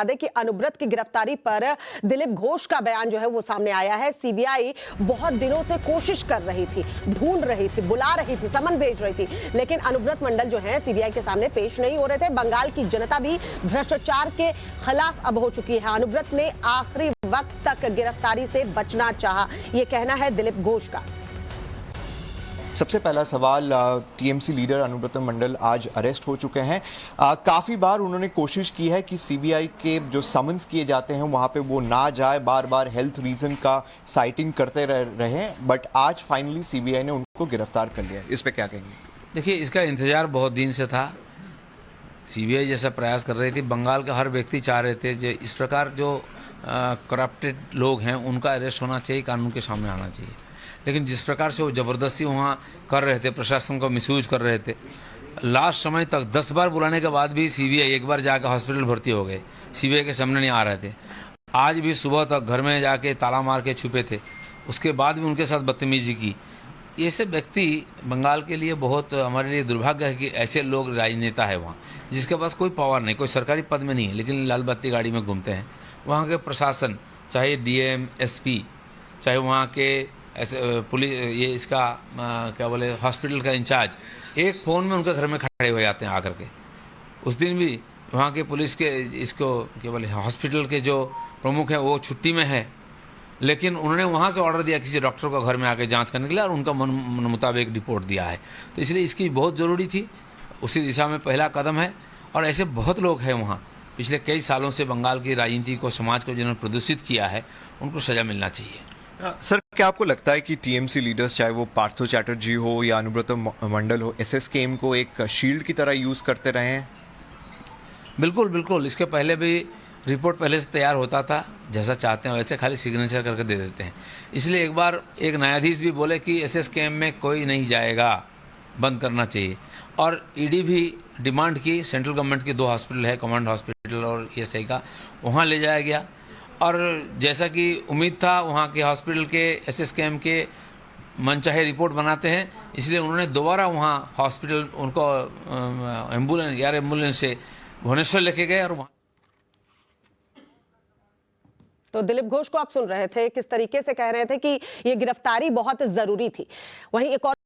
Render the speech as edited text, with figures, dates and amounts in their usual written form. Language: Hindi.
दें कि अनुव्रत की गिरफ्तारी पर दिलीप घोष का बयान जो है वो सामने आया है। सीबीआई बहुत दिनों से कोशिश कर रही थी, ढूंढ रही थी, बुला रही थी, समन भेज रही थी, लेकिन अनुव्रत मंडल जो है सीबीआई के सामने पेश नहीं हो रहे थे। बंगाल की जनता भी भ्रष्टाचार के खिलाफ अब हो चुकी है। अनुव्रत ने आखिरी वक्त तक गिरफ्तारी से बचना चाहा, यह कहना है दिलीप घोष का। सबसे पहला सवाल, टीएमसी लीडर अनुव्रत मंडल आज अरेस्ट हो चुके हैं। काफ़ी बार उन्होंने कोशिश की है कि सीबीआई के जो समन्स किए जाते हैं वहाँ पे वो ना जाए, बार बार हेल्थ रीज़न का साइटिंग करते रहे, बट आज फाइनली सीबीआई ने उनको गिरफ्तार कर लिया है। इस पर क्या कहेंगे? देखिए, इसका इंतज़ार बहुत दिन से था। सीबीआई जैसा प्रयास कर रही थी, बंगाल का हर व्यक्ति चाह रहे थे जो इस प्रकार जो करप्टेड लोग हैं उनका अरेस्ट होना चाहिए, कानून के सामने आना चाहिए। लेकिन जिस प्रकार से वो ज़बरदस्ती वहाँ कर रहे थे, प्रशासन को मिसयूज कर रहे थे, लास्ट समय तक 10 बार बुलाने के बाद भी सीबीआई एक बार जाकर हॉस्पिटल भर्ती हो गए, सीबीआई के सामने नहीं आ रहे थे। आज भी सुबह तक घर में जाके ताला मार के छुपे थे, उसके बाद भी उनके साथ बदतमीजी की। ऐसे व्यक्ति बंगाल के लिए बहुत हमारे लिए दुर्भाग्य है कि ऐसे लोग राजनेता है वहाँ, जिसके पास कोई पावर नहीं, कोई सरकारी पद में नहीं है, लेकिन लाल बत्ती गाड़ी में घूमते हैं। वहाँ के प्रशासन, चाहे डीएम, एसपी, चाहे वहाँ के ऐसे पुलिस, ये इसका क्या बोले, हॉस्पिटल का इंचार्ज, एक फ़ोन में उनके घर में खड़े हो जाते हैं आकर के। उस दिन भी वहाँ के पुलिस के इसको क्या बोले, हॉस्पिटल के जो प्रमुख हैं वो छुट्टी में है, लेकिन उन्होंने वहाँ से ऑर्डर दिया किसी डॉक्टर को घर में आके जांच करने के लिए, और उनका मन मुताबिक रिपोर्ट दिया है। तो इसलिए इसकी बहुत ज़रूरी थी, उसी दिशा में पहला कदम है। और ऐसे बहुत लोग हैं वहाँ, पिछले कई सालों से बंगाल की राजनीति को, समाज को जिन्होंने प्रदूषित किया है, उनको सज़ा मिलना चाहिए। सर, क्या आपको लगता है कि टीएमसी लीडर्स, चाहे वो पार्थो चैटर्जी हो या अनुव्रत मंडल हो, एसएसकेएम को एक शील्ड की तरह यूज़ करते रहे हैं? बिल्कुल बिल्कुल। इसके पहले भी रिपोर्ट पहले से तैयार होता था, जैसा चाहते हैं वैसे खाली सिग्नेचर करके दे देते हैं। इसलिए एक बार एक न्यायाधीश भी बोले कि एसएसकेएम में कोई नहीं जाएगा, बंद करना चाहिए। और ईडी भी डिमांड की, सेंट्रल गवर्नमेंट की 2 हॉस्पिटल है, कमांड हॉस्पिटल और ईएसआई का, वहाँ ले जाया गया। और जैसा कि उम्मीद था, वहाँ के हॉस्पिटल के एसएसकेएम के मनचाहे रिपोर्ट बनाते हैं, इसलिए उन्होंने दोबारा वहाँ हॉस्पिटल उनको एम्बुलेंस से भुवनेश्वर लेके गए। और वहाँ तो दिलीप घोष को आप सुन रहे थे, किस तरीके से कह रहे थे कि ये गिरफ्तारी बहुत जरूरी थी। वहीं एक और